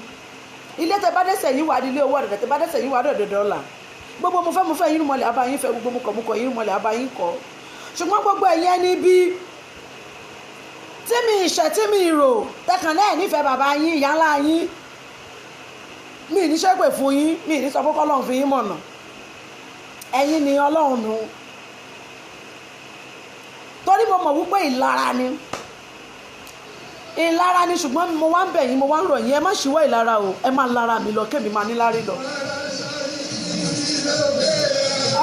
ilé tẹ bá dẹ́sẹ̀ yín wà á di ilé owó ọ̀dẹ̀dẹ̀ tẹ bá dẹ́sẹ̀ yín wà á dọ̀dẹ̀ dọ́là gbogbo mo fẹ́ yín mọ̀lẹ́ abáyín fẹ́ gbogbo mo kọ̀ yín mọ̀lẹ́ abáyín kọ́ ṣùgbọ́n gbogbo ẹ̀yin ẹni bí tí mi ìṣẹ́ tí mi rò tẹkàn náà nífẹ̀ẹ́ bàbá yín ìyá ńlá yín mi ní ṣépè fún yín mi ní sọ pé kọ́lọ́run fi yín mọ̀nà ẹ̀yin ni Ọlọ́run nù torí mo mọ̀ wípé ìlara ni ṣùgbọ́n mo wá ń bẹ̀ yín mo wá ń rọ̀ yín ẹ má ṣíwọ́ ìlara o ẹ má lára mi lọ kémi máa níláárí lọ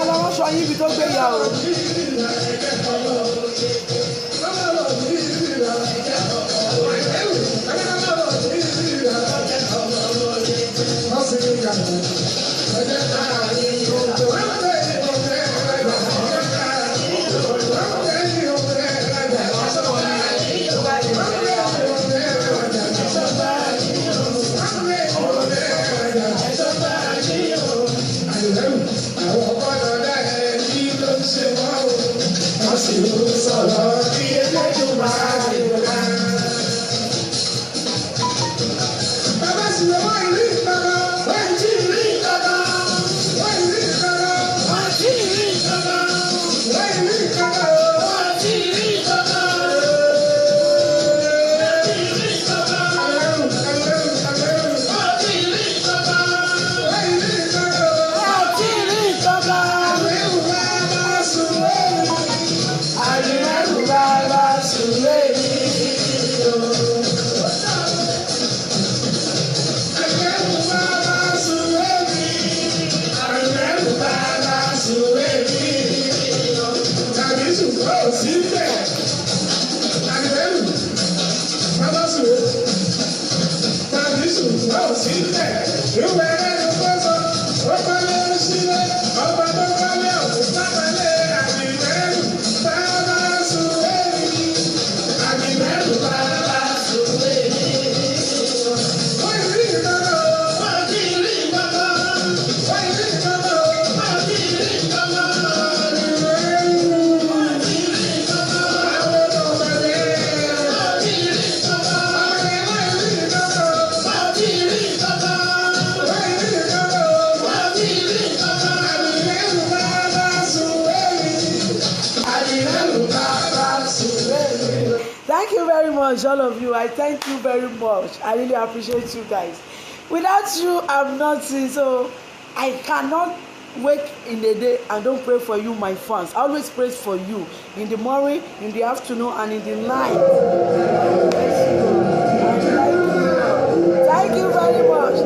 ọlọ́run sọ yín ibi tó gbé ya o. Thank you very much, all of you. I thank you very much. I really appreciate you guys. Without you, I'm nothing. So I cannot wake in the day and don't pray for you, my fans. I always pray for you in the morning, in the afternoon, and in the night. Thank you very much.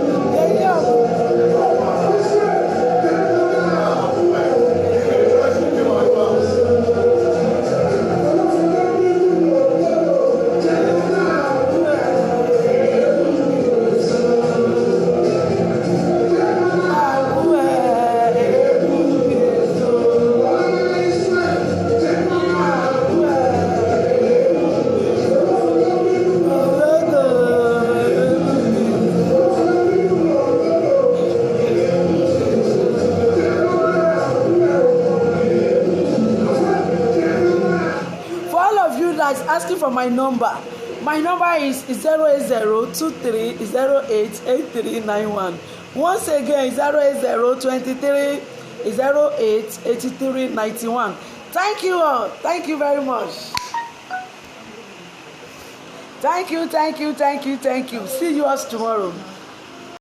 Asking for my number. My number is 08023088391. Once again, 08023088391. Thank you all. Thank you very much. Thank you. See you all tomorrow.